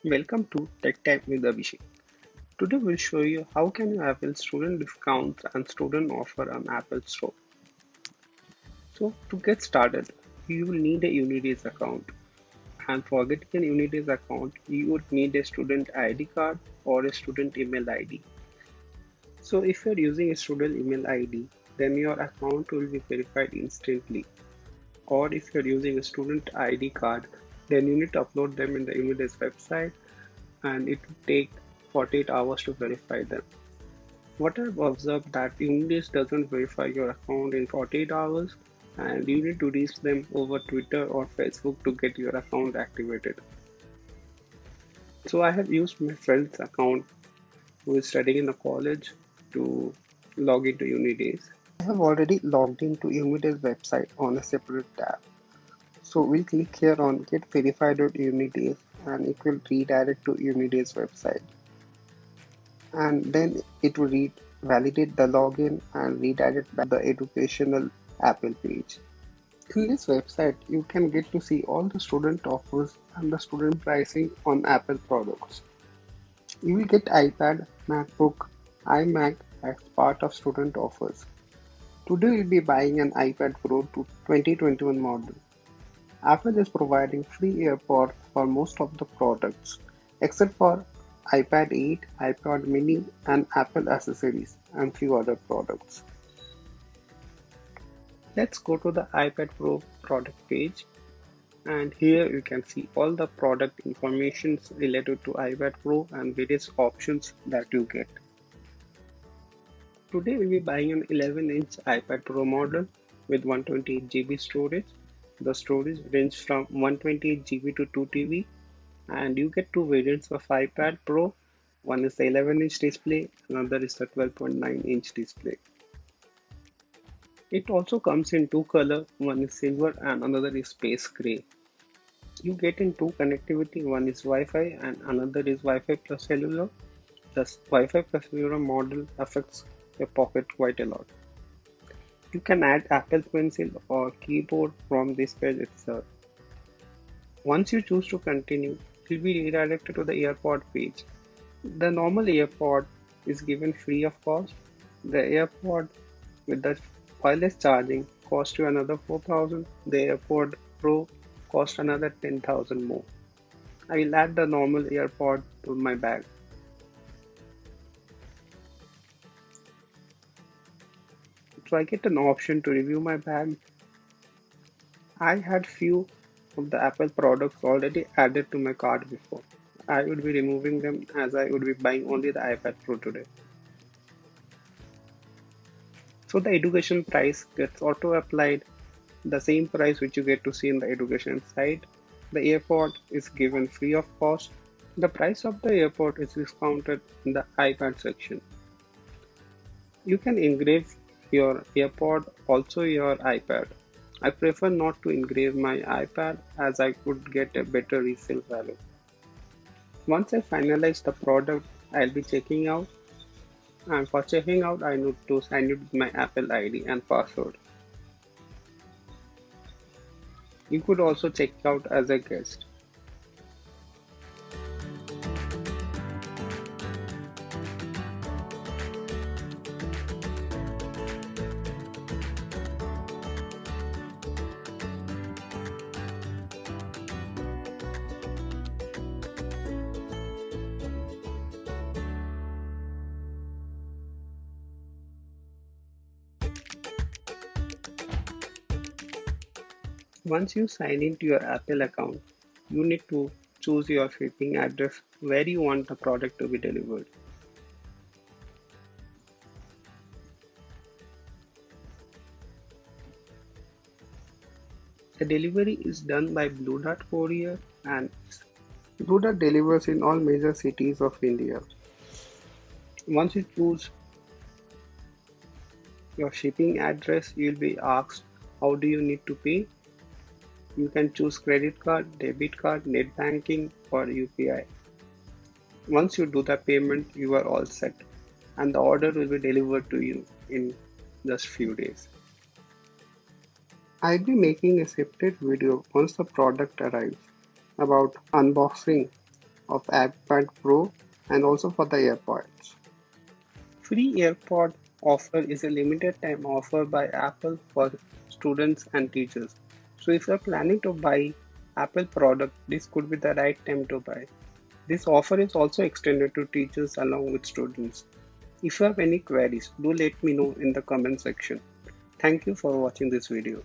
Welcome to Tech Time with Abhishek. Today we'll show you how can you avail student discounts and student offer on Apple Store. So to get started, you will need a Unidays account. And for getting a Unidays account, you would need a student ID card or a student email ID. So if you're using a student email ID, then your account will be verified instantly. Or if you're using a student ID card, then you need to upload them in the Unidays website and it will take 48 hours to verify them. What I've observed that English doesn't verify your account in 48 hours and you need to reach them over Twitter or Facebook to get your account activated. So I have used my friend's account who is studying in the college to log into Unidays. I have already logged into Unidays website on a separate tab. So we'll click here on get verified.unidays and it will redirect to Unidays website. And then it will validate the login and redirect back to the educational Apple page. In this website, you can get to see all the student offers and the student pricing on Apple products. You will get iPad, MacBook, iMac as part of student offers. Today we'll be buying an iPad Pro to 2021 model. Apple is providing free AirPods for most of the products, except for iPad 8, iPad mini, and Apple accessories, and few other products. Let's go to the iPad Pro product page, and here you can see all the product information related to iPad Pro and various options that you get. Today we'll be buying an 11-inch iPad Pro model with 128 GB storage. The storage ranges from 128 GB to 2 TB, and you get two variants of iPad Pro. One is the 11-inch display, another is the 12.9-inch display. It also comes in two color, one is silver and another is space gray. You get in two connectivity, one is Wi-Fi and another is Wi-Fi plus cellular. The Wi-Fi plus cellular model affects your pocket quite a lot. You can add Apple Pencil or keyboard from this page itself. Once you choose to continue, you'll be redirected to the AirPod page. The normal AirPod is given free of cost. The AirPod with the wireless charging costs you another 4,000. The AirPod Pro costs another 10,000 more. I will add the normal AirPod to my bag. So I get an option to review my bag. I had few of the Apple products already added to my cart before. I would be removing them as I would be buying only the iPad Pro today. So the education price gets auto applied, the same price which you get to see in the education site. The AirPod is given free of cost. The price of the AirPod is discounted in the iPad section. You can engrave your AirPod, also your iPad. I prefer not to engrave my iPad as I could get a better resale value. Once I finalize the product, I'll be checking out, and for checking out I need to sign in with my Apple ID and password. You could also check out as a guest. Once you sign into your Apple account, you need to choose your shipping address where you want the product to be delivered. The delivery is done by Blue Dart Courier and Blue Dart delivers in all major cities of India. Once you choose your shipping address, you'll be asked how do you need to pay. You can choose credit card, debit card, net banking, or UPI. Once you do the payment, you are all set, and the order will be delivered to you in just few days. I'll be making a separate video once the product arrives about unboxing of iPad Pro and also for the AirPods. Free AirPod offer is a limited time offer by Apple for students and teachers. So if you're planning to buy Apple product, this could be the right time to buy. This offer is also extended to teachers along with students. If you have any queries, do let me know in the comment section. Thank you for watching this video.